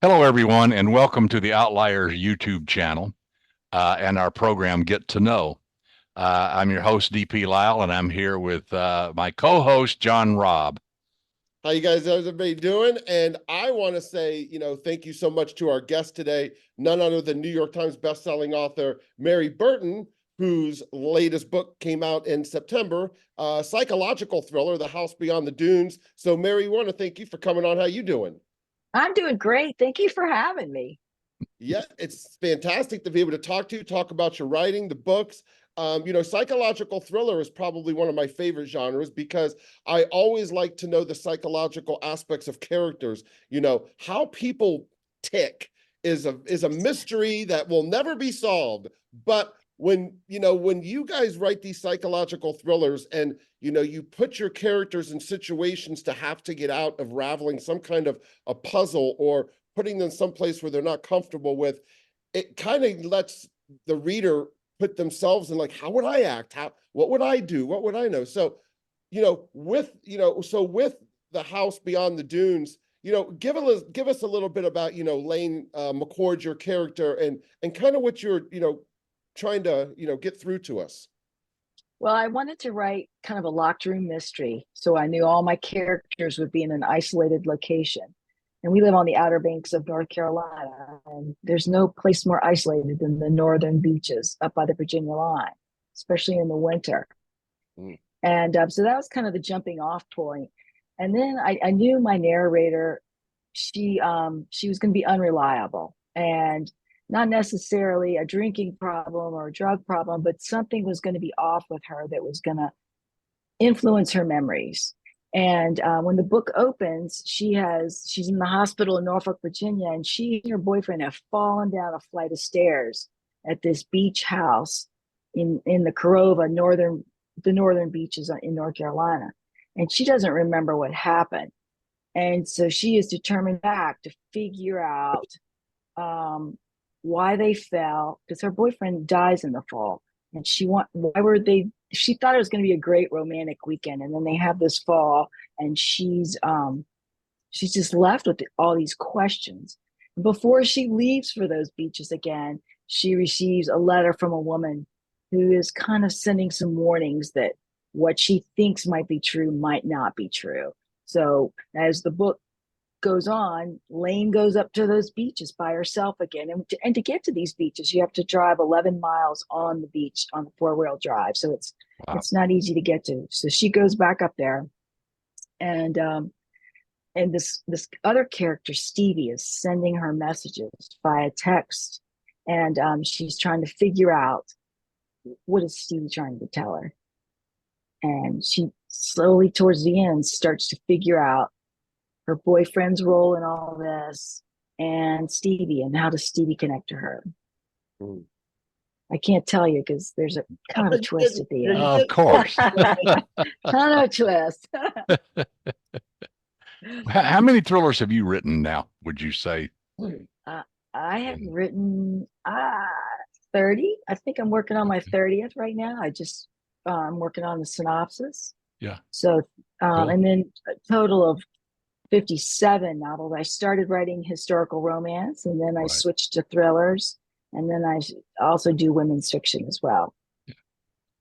Hello, everyone, and welcome to the Outlier YouTube channel and our program, Get to Know. I'm your host, DP Lyle, and I'm here with my co-host, John Robb. How's everybody doing? And I want to say, thank you so much to our guest today, none other than New York Times bestselling author Mary Burton, whose latest book came out in September, psychological thriller, The House Beyond the Dunes. So, Mary, we want to thank you for coming on. How you doing? I'm doing great. Thank you for having me. Yeah, it's fantastic to be able to talk about your writing, the books. Psychological thriller is probably one of my favorite genres because I always like to know the psychological aspects of characters. How people tick is a mystery that will never be solved. But when you guys write these psychological thrillers and you put your characters in situations to have to get out of raveling some kind of a puzzle or putting them someplace where they're not comfortable with, it kind of lets the reader put themselves in, like, how would I act? What would I do? What would I know? So, with The House Beyond the Dunes, give us a little bit about, Lane McCord, your character, and kind of what you're, trying to, get through to us. Well, I wanted to write kind of a locked room mystery. So I knew all my characters would be in an isolated location. And we live on the Outer Banks of North Carolina, and there's no place more isolated than the northern beaches up by the Virginia line, especially in the winter. And so that was kind of the jumping off point. And then I knew my narrator, she was going to be unreliable and not necessarily a drinking problem or a drug problem, but something was going to be off with her that was going to influence her memories. And when the book opens, she's in the hospital in Norfolk, Virginia, and she and her boyfriend have fallen down a flight of stairs at this beach house in the Corova, the northern beaches in North Carolina. And she doesn't remember what happened. And so she is determined back to figure out why they fell, because her boyfriend dies in the fall. And she thought it was going to be a great romantic weekend, and then they have this fall, and she's just left with all these questions. Before she leaves for those beaches again, she receives a letter from a woman who is kind of sending some warnings that what she thinks might be true might not be true. So as the book goes on, Lane goes up to those beaches by herself again. And to get to these beaches, you have to drive 11 miles on the beach on the 4-wheel drive. So it's not easy to get to. So she goes back up there, and this other character, Stevie, is sending her messages via text. And she's trying to figure out, what is Stevie trying to tell her? And she slowly, towards the end, starts to figure out her boyfriend's role in all this, and Stevie, and how does Stevie connect to her. I can't tell you because there's a kind of a twist at the end. Of course. Kind of a twist. How many thrillers have you written now, would you say? I have written 30. I think I'm working on my 30th right now. I'm working on the synopsis. Yeah. So, cool. And then a total of 57 novels. I started writing historical romance, and then I switched to thrillers, and then I also do women's fiction as well.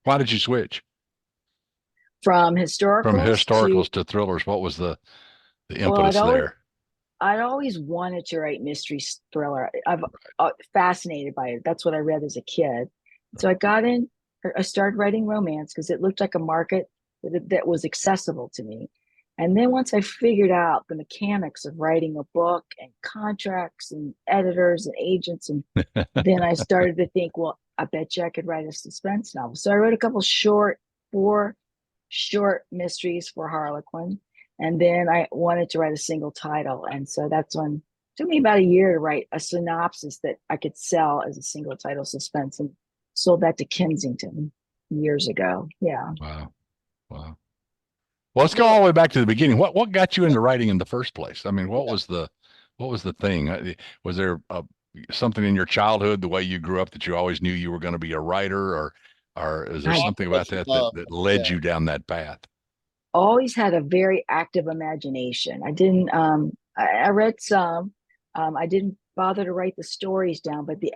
Why did you switch from historicals to thrillers? What was the impetus there? I'd always wanted to write mystery thriller. I've fascinated by it. That's what I read as a kid. So I started writing romance because it looked like a market that was accessible to me. And then once I figured out the mechanics of writing a book and contracts and editors and agents, and then I started to think, well, I bet you I could write a suspense novel. So I wrote a couple 4 short mysteries for Harlequin. And then I wanted to write a single title. And so that's when it took me about a year to write a synopsis that I could sell as a single title suspense, and sold that to Kensington years ago. Yeah. Wow. Well, let's go all the way back to the beginning. What got you into writing in the first place? I mean, what was the thing? Was there something in your childhood, the way you grew up, that you always knew you were going to be a writer, or is there something about that led you down that path? Always had a very active imagination. I didn't. I read some. I didn't bother to write the stories down, but the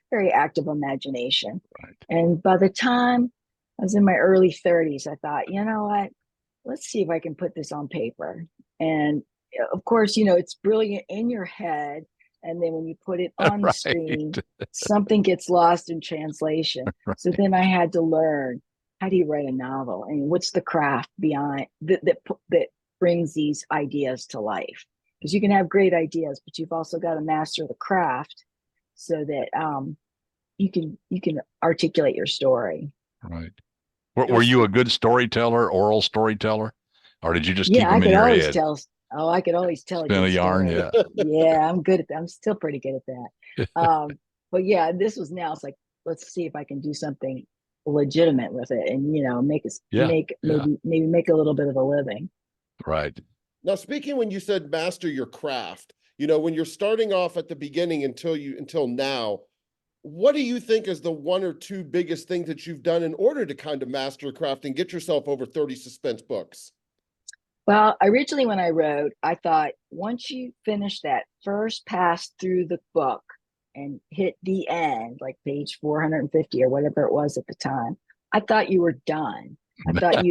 very active imagination. Right. And by the time I was in my early 30s, I thought, you know what? Let's see if I can put this on paper. And of course, it's brilliant in your head. And then when you put it on the screen, something gets lost in translation. Right. So then I had to learn, how do you write a novel? And what's the craft behind that brings these ideas to life? Because you can have great ideas, but you've also got to master the craft so that you can articulate your story. Right. Were you a good storyteller, oral storyteller, or did you just keep Yeah, them in your head? I could always tell a Spin a good yarn, story. yeah. Yeah, I'm good at that. I'm still pretty good at that. But yeah, it's like, let's see if I can do something legitimate with it and Yeah, maybe make a little bit of a living. right. Now, speaking when you said master your craft, when you're starting off at the beginning until now, what do you think is the one or two biggest things that you've done in order to kind of master craft and get yourself over 30 suspense books? Well, originally when I wrote, I thought once you finish that first pass through the book and hit the end, like page 450 or whatever it was at the time, I thought you were done. I thought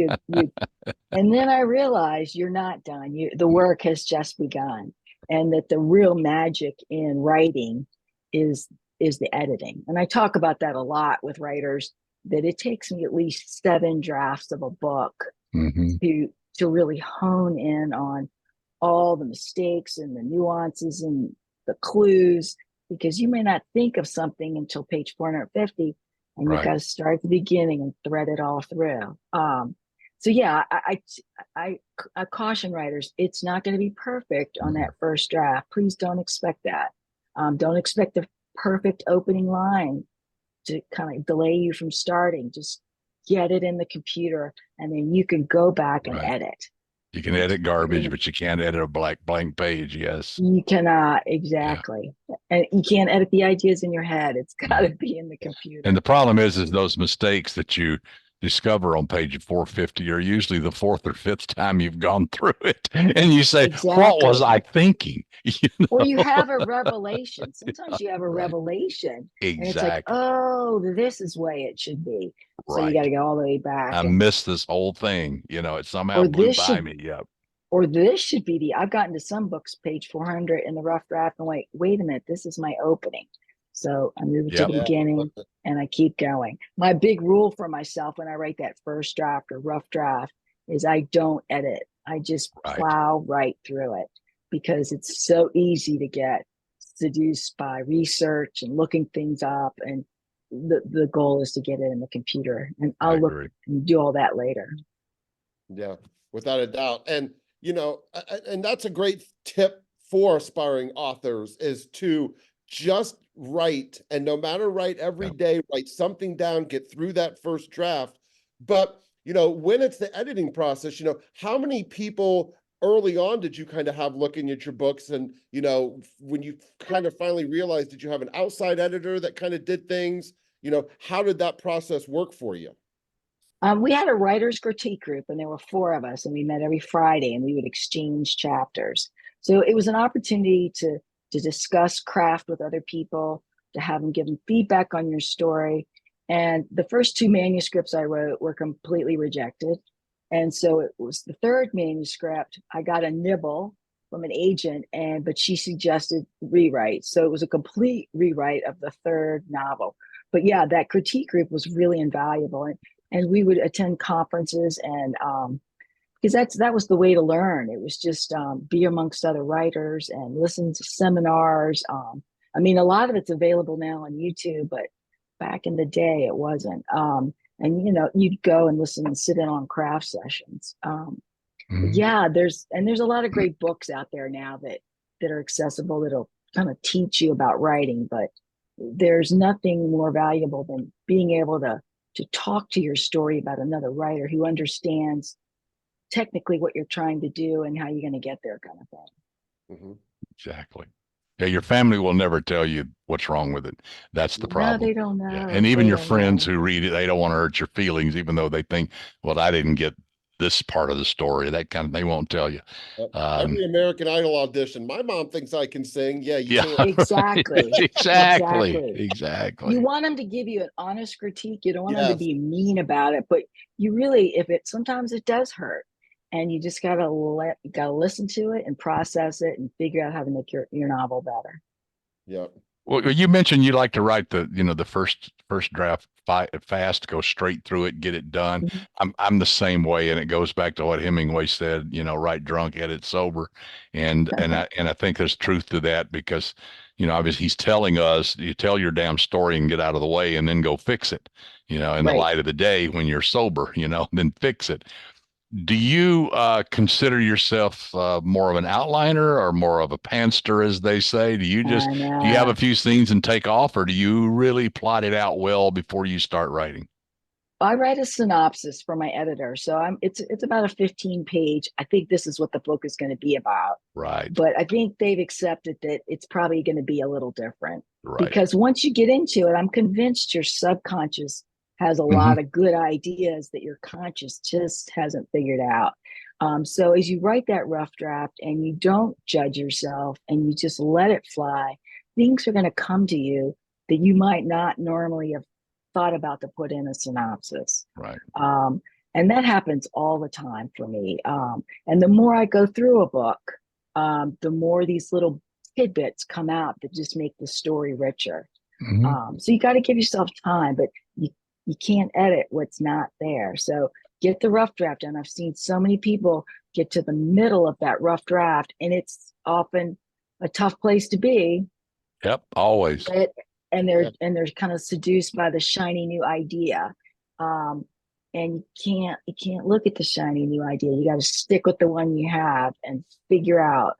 and then I realized you're not done. The work has just begun, and that the real magic in writing is the editing. And I talk about that a lot with writers, that it takes me at least 7 drafts of a book Mm-hmm. to really hone in on all the mistakes and the nuances and the clues, because you may not think of something until page 450, and you've got to start at the beginning and thread it all through. So yeah, I caution writers, it's not going to be perfect on that first draft. Please don't expect that. Don't expect the perfect opening line to kind of delay you from starting. Just get it in the computer, and then you can go back and edit. You can edit garbage, but you can't edit a blank page. Yes. You cannot, exactly. Yeah. And you can't edit the ideas in your head. It's got to be in the computer. And the problem is those mistakes that you discover on page 450 are usually the 4th or 5th time you've gone through it. And you say, what was I thinking? Or you have a revelation. Sometimes you have a revelation. Exactly. And it's like, oh, this is the way it should be. So you got to go all the way back. I missed this whole thing. It somehow blew by me. Yep. Or this should be I've gotten to some books, page 400 in the rough draft, and wait a minute, this is my opening. So I move it to the beginning and I keep going. My big rule for myself when I write that first draft or rough draft is I don't edit. I just plow right through it, because it's so easy to get seduced by research and looking things up. And the goal is to get it in the computer, and I'll look and do all that later. Yeah, without a doubt. And, and that's a great tip for aspiring authors, is to just write, and no matter write every day, write something down, get through that first draft. But, when it's the editing process, how many people early on did you kind of have looking at your books? And, when you kind of finally realized, did you have an outside editor that kind of did things? How did that process work for you? We had a writer's critique group, and there were 4 of us, and we met every Friday, and we would exchange chapters. So it was an opportunity to discuss craft with other people, to have them give them feedback on your story. And the first 2 manuscripts I wrote were completely rejected. And so it was the 3rd manuscript, I got a nibble from an agent, but she suggested rewrite. So it was a complete rewrite of the 3rd novel. But yeah, that critique group was really invaluable. And we would attend conferences, and because that was the way to learn. It was just be amongst other writers and listen to seminars. I mean, a lot of it's available now on YouTube, but back in the day it wasn't. And you'd go and listen and sit in on craft sessions. Yeah, there's a lot of great books out there now that are accessible, that'll kind of teach you about writing. But there's nothing more valuable than being able to talk to your story about another writer who understands technically what you're trying to do and how you're going to get there, kind of thing. Mm-hmm. Exactly. Yeah, your family will never tell you what's wrong with it. That's the problem. No, they don't know. Yeah. And even your friends who read it, they don't want to hurt your feelings, even though they think, well, I didn't get this part of the story, that kind of, they won't tell you. Every American Idol audition, my mom thinks I can sing. Yeah, you Yeah, can't. Exactly. exactly, Exactly. exactly. You want them to give you an honest critique. You don't want them to Yes. be mean about it, but you really, if it sometimes it does hurt, and you just gotta listen to it and process it and figure out how to make your novel better. Yeah. Well, you mentioned you like to write the first draft fast, go straight through it, get it done. Mhm. I'm the same way, and it goes back to what Hemingway said, write drunk, edit sober, and I think there's truth to that because, obviously he's telling us, you tell your damn story and get out of the way, and then go fix it, in the Right. light of the day when you're sober, then fix it. Do you consider yourself more of an outliner or more of a pantser, as they say? I Do you have a know. few scenes and take off, or do you really plot it out well before you start writing? I write a synopsis for my editor, so it's about a 15 page. I think this is what the book is going to be about, Right, but I think they've accepted that it's probably going to be a little different right. because once you get into it, I'm convinced your subconscious has a Hmm. lot of good ideas that your conscious just hasn't figured out. So as you write that rough draft and you don't judge yourself and you just let it fly, things are going to come to you that you might not normally have thought about to put in a synopsis. Right. Um, and that happens all the time for me. And the more I go through a book, the more these little tidbits come out that just make the story richer. Hmm. So you got to give yourself time, but you can't edit what's not there. So get the rough draft done. I've seen so many people get to the middle of that rough draft, and it's often a tough place to be. Yep, always. But and Yeah. they're kind of seduced by the shiny new idea. Um, and you can't look at the shiny new idea. You got to stick with the one you have and figure out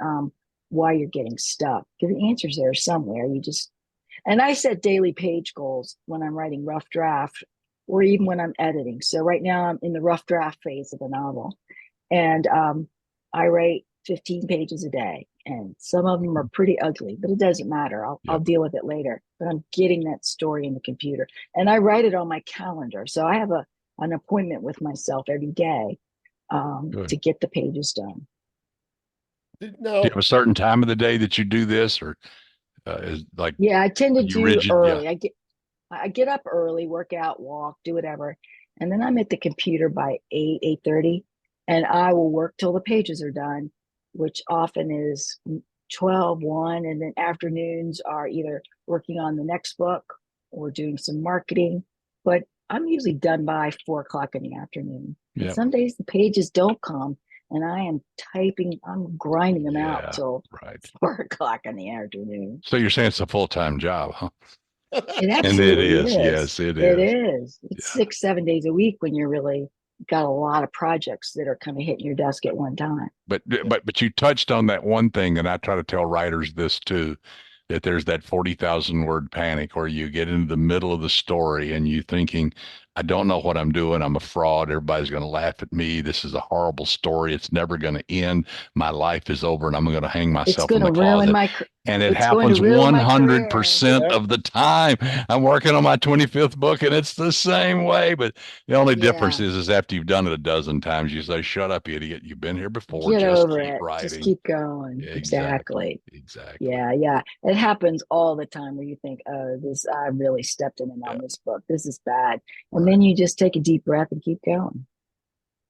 why you're getting stuck. Because the answer's there somewhere. And I set daily page goals when I'm writing rough draft or even when I'm editing. So right now I'm in the rough draft phase of a novel. And I write 15 pages a day. And some of them are pretty ugly, but it doesn't matter. I'll Yep. deal with it later. But I'm getting that story in the computer. And I write it on my calendar. So I have an appointment with myself every day Good. to get the pages done. Do you Now, have a certain time of the day that you do this, or is like, Yeah, I tend are to you do rigid? Yeah. early. I get up early, work out, walk, do whatever. And then I'm at the computer by 8:30, and I will work till the pages are done, which often is 12, 1. And then afternoons are either working on the next book or doing some marketing. But I'm usually done by 4 o'clock in the afternoon. And Yep. some days the pages don't come, and I'm grinding them out Yeah. till Right. 4 o'clock in the afternoon. So you're saying it's a full-time job, huh? It And it absolutely is. is. Yes, it It is. is. It's Yeah. 6, 7 days a week when you're really got a lot of projects that are kind of hitting your desk at one time. But you touched on that one thing, and I try to tell writers this too, that there's that 40,000 word panic where you get into the middle of the story and you thinking, I don't know what I'm doing. I'm a fraud. Everybody's going to laugh at me. This is a horrible story. It's never going to end. My life is over and I'm going to hang It's myself in going the to ruin closet. my. And it It's going to happens ruin my career. 100% yeah. of the time. I'm working on my 25th book and it's the same way. But the only difference Yeah, is after you've done it a dozen times, you say, shut up, idiot. You've been here before. get Just over keep it. Just writing. keep going. Exactly. Exactly. Exactly. Yeah, yeah. It happens all the time where you think, "Oh, this I really stepped in Yeah. on this book. This is bad," and Right. then you just take a deep breath and keep going.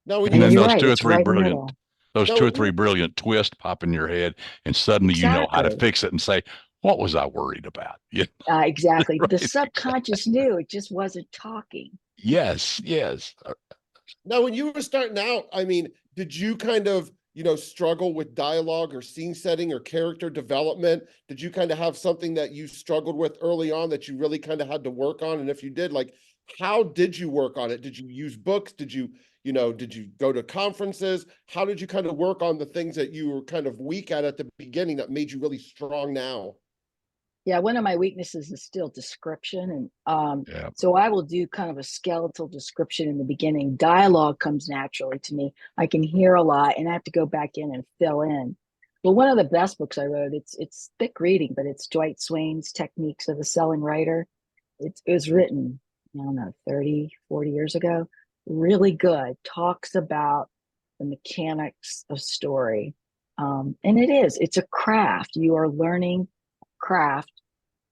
now when And you And then you're start right. It's right in the middle. those two or three now, brilliant twists pop in your head, and suddenly you know how to Exactly. fix it and say, what was I worried about? Yeah. Exactly. The Right. subconscious knew it just wasn't talking. Yes. Yes. now when you were starting out, I mean, did you kind of, struggle with dialogue or scene setting or character development? Did you kind of have something that you struggled with early on that you really kind of had to work on? And if you did, like, how did you work on it? Did you use books? Did you go to conferences? How did you kind of work on the things that you were kind of weak at the beginning that made you really strong now? Yeah, one of my weaknesses is still description. And Yeah. so I will do kind of a skeletal description in the beginning. Dialogue comes naturally to me. I can hear a lot and I have to go back in and fill in. But one of the best books I wrote, it's thick reading, but it's Dwight Swain's Techniques of a Selling Writer. It was written, I don't know, 30, 40 years ago. Really good. Talks about the mechanics of story. And it's a craft. You are learning craft.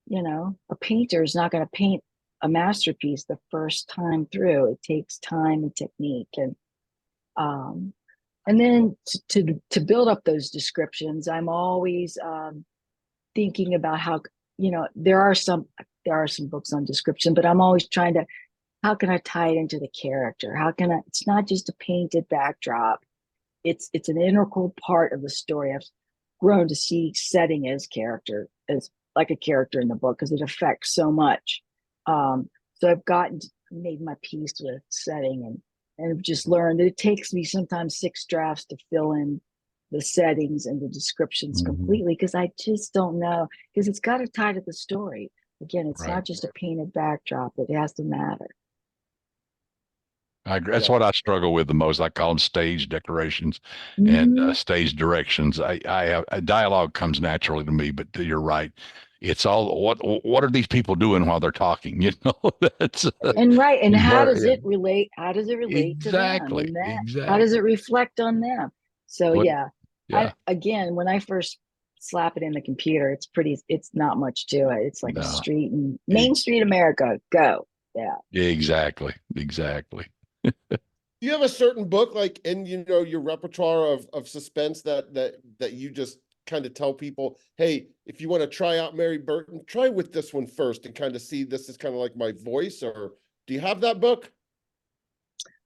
You know, a painter is not going to paint a masterpiece the first time through. It takes time and technique, and then to build up those descriptions, I'm always thinking about how, you know, there are some books on description, but I'm always trying to, how can I tie it into the character? How can I? It's not just a painted backdrop. It's an integral part of the story. I've grown to see setting as character, as like a character in the book, because it affects so much. So I've made my peace with setting, and I've just learned that it takes me sometimes 6 drafts to fill in the settings and the descriptions completely, because I just don't know, because it's got to tie to the story. Again, it's not just a painted backdrop. It has to matter. I agree. That's what I struggle with the most. I call them stage decorations and Mhm. stage directions. A dialogue comes naturally to me, but you're right. It's all what are these people doing while they're talking? You know, that's And right, and how where, does it relate? How does it relate to them? exactly, And that, how does exactly. it reflect on them? So What, yeah, yeah, again, when I first slap it in the computer, it's not much to it. It's like a no, street in e- Main Street America. Go. Yeah. exactly, exactly. Do you have a certain book like in, you know, your repertoire of suspense that you just kind of tell people, hey, if you want to try out Mary Burton, try with this one first and kind of see this is kind of like my voice? Or do you have that book?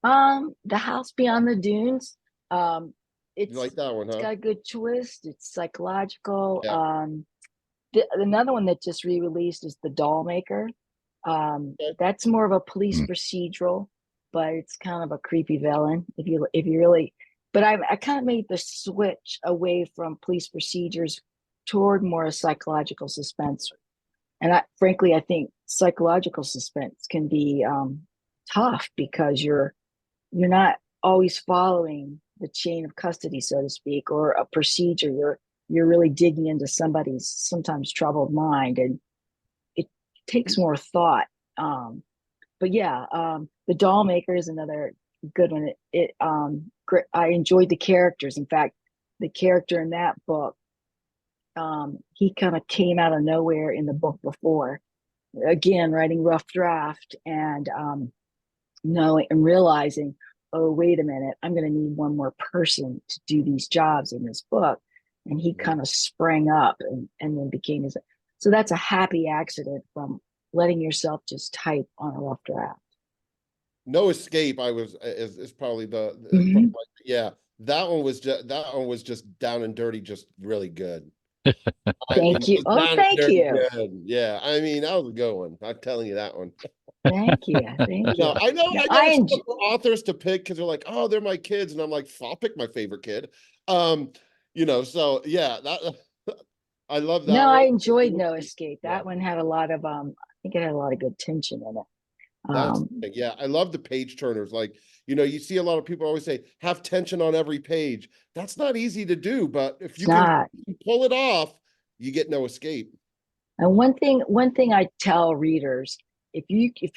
The House Beyond the Dunes. Um, You like that one, it's huh? got a good twist. It's psychological. Yeah. Another one that just re-released is The Doll Maker. Okay. That's more of a police Mm, procedural, but it's kind of a creepy villain if you really. But I kind of made the switch away from police procedures toward more psychological suspense. And frankly, I think psychological suspense can be tough because you're not always following the chain of custody, so to speak, or a procedure. You're really digging into somebody's sometimes troubled mind, and it takes more thought. But yeah, the Doll Maker is another good one. I enjoyed the characters. In fact, the character in that book, he kind of came out of nowhere in the book before. Again, writing rough draft and knowing and realizing, oh, wait a minute, I'm going to need one more person to do these jobs in this book. And he kind of sprang up and then became his. So that's a happy accident from letting yourself just type on a rough draft. No Escape, I was is probably Mhm. yeah. That one was just down and dirty, just really good. I mean, Thank it you. was Oh, down and thank dirty you. good. Yeah, I mean, that was a good one. I'm telling you that one. Thank you. Thank No, you. No, I know I it's enjoy. tough for authors to pick because they're like, oh, they're my kids, and I'm like, I'll pick my favorite kid. Um, you know, so yeah, that I love No, that I one. enjoyed No Escape. Yeah, That one had a lot of I think it had a lot of good tension in it. that's yeah, I love the page turners. Like, you know, you see a lot of people always say have tension on every page. That's not easy to do, but if It's you can not. pull it off, you get No Escape. And one thing I tell readers, if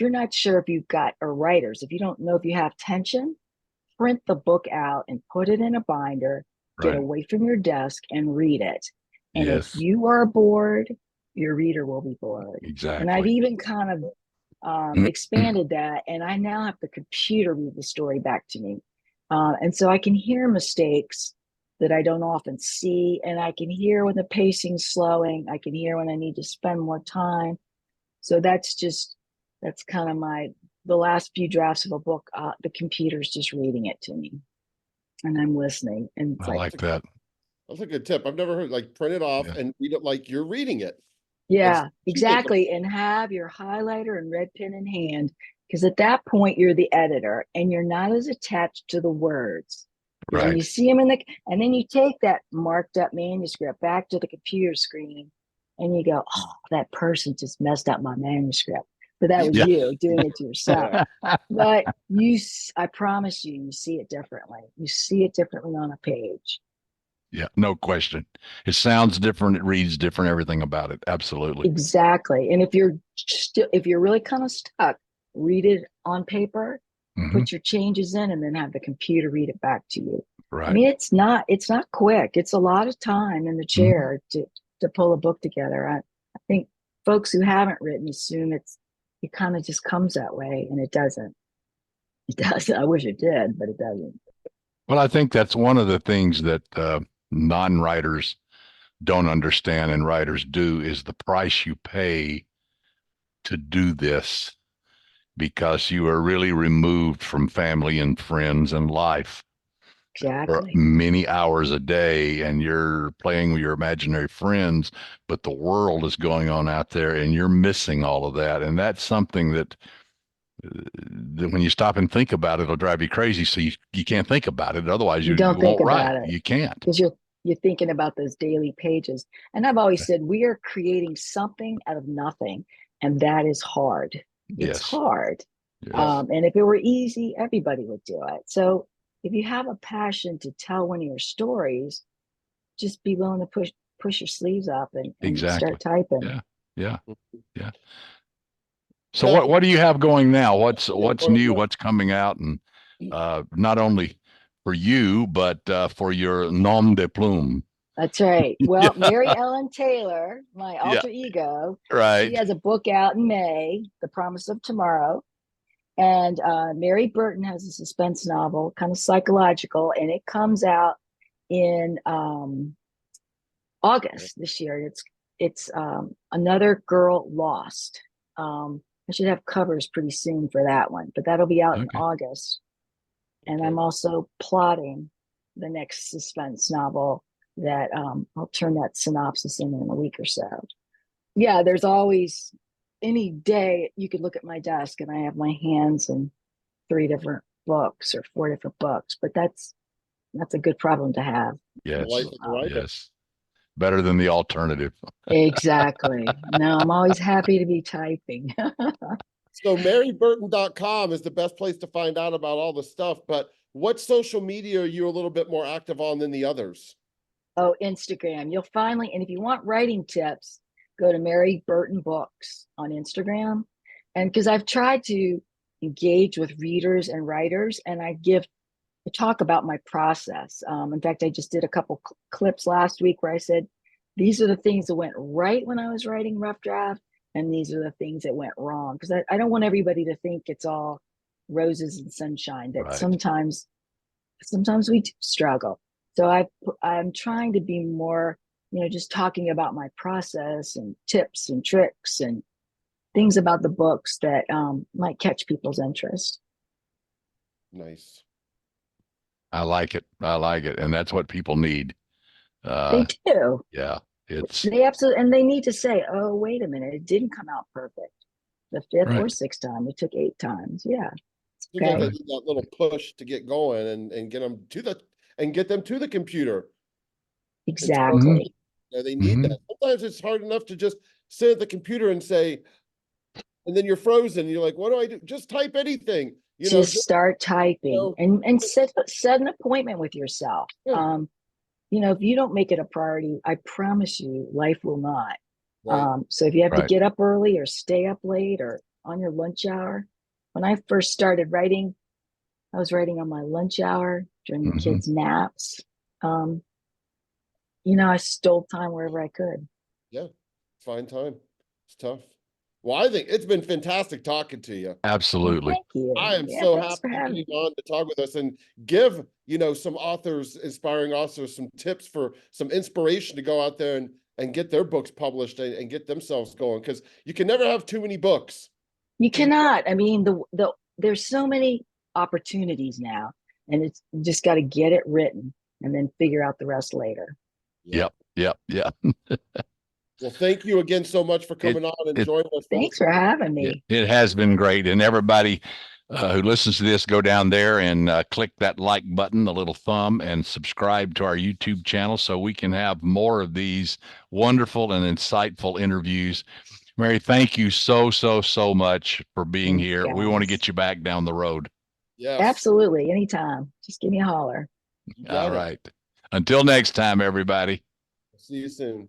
you're not sure if you've got, or writers, if you don't know if you have tension, print the book out and put it in a binder, get right. away from your desk and read it. And if Yes, you are bored, your reader will be bored. And I've exactly. even kind of expanded that, and I now have the computer read the story back to me. And so I can hear mistakes that I don't often see, and I can hear when the pacing's slowing. I can hear when I need to spend more time. So that's kind of the last few drafts of a book. The computer's just reading it to me, and I'm listening. And it's I like, like that. That's a good tip. I've never heard like print it off Yeah, and read it like you're reading it. And yeah, you make them. exactly. And have your highlighter and red pen in hand, because at that point you're the editor and you're not as attached to the words. Because when right. you see them and then you take that marked up manuscript back to the computer screen and you go, oh, that person just messed up my manuscript. But that Yeah, was Yeah. you doing it to yourself. yeah. But I promise you, you see it differently. You see it differently on a page. Yeah, no question. It sounds different. It reads different. Everything about it. Absolutely. Exactly. And if you're really kind of stuck, read it on paper, Hmm. put your changes in, and then have the computer read it back to you. I Right. mean, it's not quick. It's a lot of time in the chair to pull a book together. I think folks who haven't written assume it kind of just comes that way, and it doesn't. It doesn't. I wish it did, but it doesn't. Well, I think that's one of the things that non-writers don't understand and writers do is the price you pay to do this because you are really removed from family and friends and life for Exactly. many hours a day, and you're playing with your imaginary friends, but the world is going on out there and you're missing all of that. And that's something that when you stop and think about it, it'll drive you crazy. So you can't think about it. Otherwise You you don't think won't write. about it You can't. because you're thinking about those daily pages. And I've always said we are creating something out of nothing, and that is hard. It's Yes. hard. Yes. And if it were easy, everybody would do it. So if you have a passion to tell one of your stories, just be willing to push your sleeves up and Exactly. start typing. Yeah. Yeah. Yeah. So Now, what do you have going now? What's one- new? one- What's coming out? And not only for you, but for your nom de plume. That's right. Yeah. Well, Mary Ellen Taylor, my Yeah. alter ego, she Right. has a book out in May, The Promise of Tomorrow. And Mary Burton has a suspense novel, kind of psychological, and it comes out in August this year. It's Another Girl Lost. I should have covers pretty soon for that one, but that'll be out in Okay. August. And Okay. I'm also plotting the next suspense novel that I'll turn that synopsis in a week or so. Yeah, there's always any day you could look at my desk and I have my hands in 3 different books or 4 different books, but that's a good problem to have. Yes. Life of a writer. Yes. Better than the alternative. Exactly. No, I'm always happy to be typing. So maryburton.com is the best place to find out about all the stuff, but what social media are you a little bit more active on than the others? Oh, Instagram. You'll finally, and if you want writing tips, go to Mary Burton Books on Instagram. And because I've tried to engage with readers and writers, and I talk about my process. In fact, I just did a couple clips last week where I said, these are the things that went right when I was writing Rough Draft, and these are the things that went wrong. Because I don't want everybody to think it's all roses and sunshine, that Right. sometimes we do struggle. So I'm trying to be more, just talking about my process and tips and tricks and things about the books that might catch people's interest. Nice. I like it. I like it. And that's what people need. They do. Yeah. It's They absolutely, and they need to say, "Oh, wait a minute, it didn't come out perfect the fifth or right. sixth time. It took 8 times." Yeah. Sometimes Okay. I need that little push to get going and get them to the computer. Exactly. They need Mhm. that. Sometimes it's hard enough to just sit at the computer and say, and then you're frozen. You're like, what do I do? Just type anything. Just start typing and set an appointment with yourself. Yeah. If you don't make it a priority, I promise you, life will not. Right. So if you have to Right. get up early or stay up late or on your lunch hour, when I first started writing, I was writing on my lunch hour during the Mhm. kids' naps. I stole time wherever I could. Yeah. Find time. It's tough. Well, I think it's been fantastic talking to you. Absolutely. Thank you. I am Yeah, so thanks for happy having you me. on to talk with us and give, some authors, inspiring authors, some tips for some inspiration to go out there and get their books published and get themselves going. Because you can never have too many books. You cannot. I mean, there's so many opportunities now, and it's you just got to get it written and then figure out the rest later. Yeah. Yep. Yep. Well, thank you again so much for coming on and it- joining us. Thanks for having Yeah, me. it has been great. And everybody who listens to this, go down there and click that like button, the little thumb, and subscribe to our YouTube channel so we can have more of these wonderful and insightful interviews. Mary, thank you so much for being Thanks, here. We want to guys. get you back down the road. Yes. Absolutely. Anytime. Just give me a holler. You All got it. right. Until next time, everybody. See you soon.